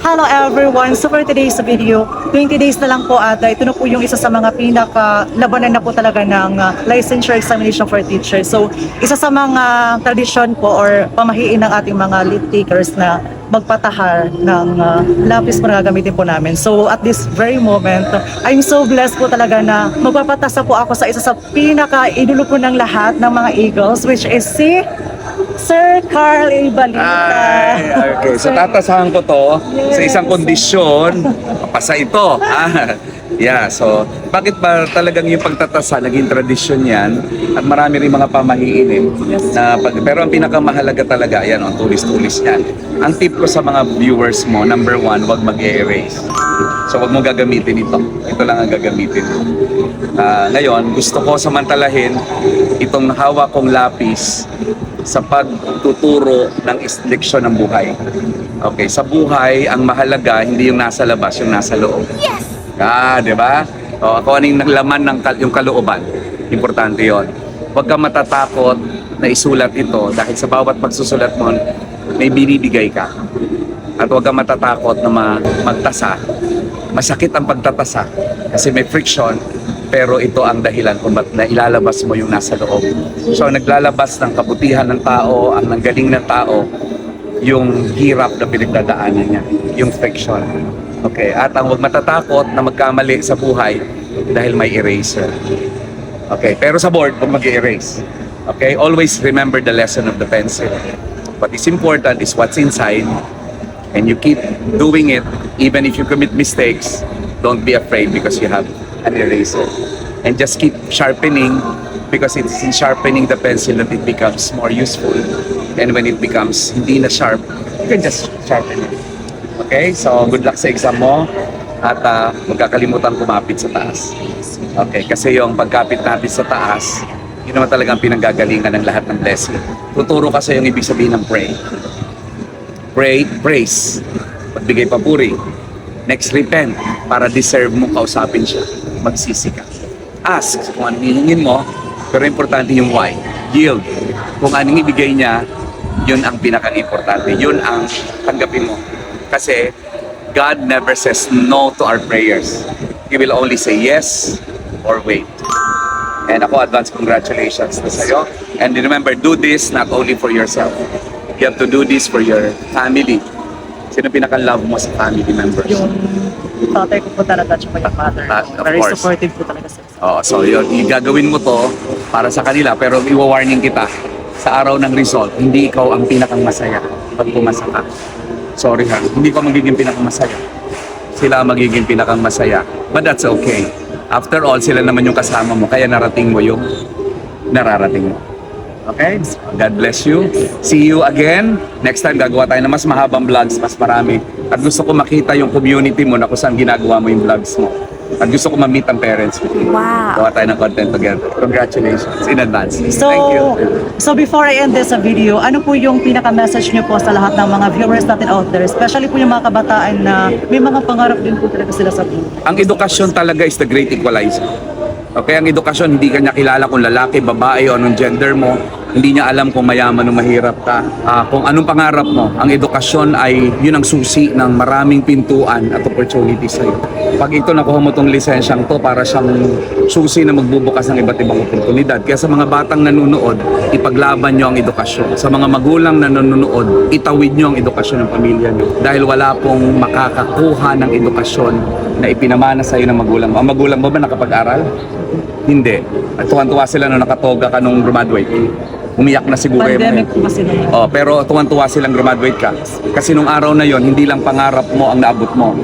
Hello everyone! So for today's video, 20 days na lang po ata. Ito na po yung isa sa mga pinaka-labanan na po talaga ng licensure examination for teachers. So isa sa mga tradisyon po or pamahiin ng ating mga lead takers na magpatahar ng lapis na gagamitin po namin. So at this very moment, I'm so blessed po talaga na magpapatasa po ako sa isa sa pinaka-idolo po ng lahat ng mga Eagles, which is si Sir Carl Ibalita. Ay, okay, so tatasahan ko to sa isang kondisyon, papasa ito. Yeah, so bakit ba talagang yung pagtatasa naging tradisyon yan at marami rin mga pamahiin na pero ang pinakamahalaga talaga yan ang tulis-tulis yan. Ang tip ko sa mga viewers mo, number 1, huwag mag-erase. So huwag mo gagamitin ito. Ito lang ang gagamitin mo. Ngayon, gusto ko samantalahin itong hawak kong lapis sa pagtuturo ng leksyon ng buhay. Okay, sa buhay, ang mahalaga hindi yung nasa labas, yung nasa loob. Yes! Di ba? O, kung anong laman ng yung kalooban. Importante yon. Huwag kang matatakot na isulat ito dahil sa bawat pagsusulat mo, may binibigay ka. At huwag kang matatakot na magtasa. Masakit ang pagtatasa kasi may friction, pero ito ang dahilan kung ba't na ilalabas mo yung nasa loob. So naglalabas ng kabutihan ng tao, ang nanggaling ng tao, yung hirap na pinagdadaanan niya, yung friction. Okay, at ang huwag matatakot na magkamali sa buhay dahil may eraser. Okay, pero sa board, huwag mag-erase. Okay, always remember the lesson of the pencil. What is important is what's inside, and you keep doing it even if you commit mistakes. Don't be afraid because you have an eraser, and just keep sharpening because it's in sharpening the pencil that it becomes more useful, and when it becomes hindi na sharp, you can just sharpen it. Okay, so good luck sa exam mo at huwag kakalimutan kumapit sa taas. Okay, kasi yung pagkapit natin sa taas, yun naman talaga ang pinanggagalingan ng lahat ng blessing. Tuturo kasi yung ibig sabihin ng pray. Pray, praise. Pagbigay papuri. Next, repent para deserve mo kausapin siya. Magsisi ka. Ask kung anong hihingin mo, pero importante yung why. Yield. Kung anong ibigay niya, yun ang pinaka-importante. Yun ang tanggapin mo. Kasi God never says no to our prayers. He will only say yes or wait. And ako, advance congratulations na sa'yo. And remember, do this not only for yourself. You have to do this for your family. Sino pinaka-love mo sa family members? Yung tatay ko po talaga at yung mother. Very course. supportive po talaga sa So yun, gagawin mo to para sa kanila, pero i-warning kita, sa araw ng result, hindi ikaw ang pinakang masaya pag pumasa ka. Sorry ha, hindi ko magiging pinakang masaya. Sila ang magiging pinakang masaya. But that's okay. After all, sila naman yung kasama mo, kaya narating mo yung nararating mo. Okay? God bless you. See you again. Next time, gagawa tayo ng mas mahabang vlogs, mas marami. At gusto ko makita yung community mo na kung saan ginagawa mo yung vlogs mo. At gusto ko ma-meet ang parents mo. Wow. Gawa tayo ng content together. Congratulations in advance. So, Thank you. so before I end this video, ano po yung pinaka-message niyo po sa lahat ng mga viewers natin out there, especially po yung mga kabataan na may mga pangarap din po talaga sila sa buhay? Ang edukasyon talaga is the great equalizer. Okay, ang edukasyon, hindi ka niya kilala kung lalaki, babae, o anong gender mo. Hindi niya alam kung mayaman o mahirap ka. Kung anong pangarap mo. Ang edukasyon ay yun ang susi ng maraming pintuan at opportunities sa'yo. Pag ito nakuha mo itong lisensyang to, para siyang susi na magbubukas ng iba't ibang oportunidad. Kaya sa mga batang nanonood, ipaglaban nyo ang edukasyon. Sa mga magulang na nanonood, itawid nyo ang edukasyon ng pamilya nyo. Dahil wala pong makakakuha ng edukasyon na ipinamana sa'yo ng magulang mo. Ang magulang mo ba nakapag-aral? Hindi. At tuwan-tuwa sila nung nakatoga ka nung graduate. Umiyak na siguro. Pandemic po ba sila? Pero tuwan-tuwa silang graduate ka. Kasi nung araw na yon, hindi lang pangarap mo ang naabot mo.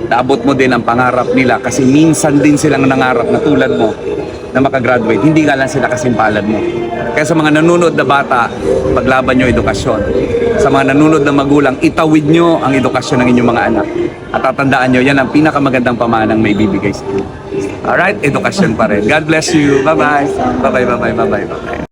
Naabot mo din ang pangarap nila kasi minsan din silang nangarap na tulad mo na makagraduate. Hindi nga lang sila kasimpalad mo. Kaya sa mga nanonood na bata, paglaban nyo edukasyon. Sa mga nanonood na magulang, itawid nyo ang edukasyon ng inyong mga anak. At tatandaan nyo, yan ang pinakamagandang pamanang may bibigay sa inyo. Alright, edukasyon pa rin. God bless you. Bye-bye. Bye-bye, bye-bye, bye-bye, bye-bye.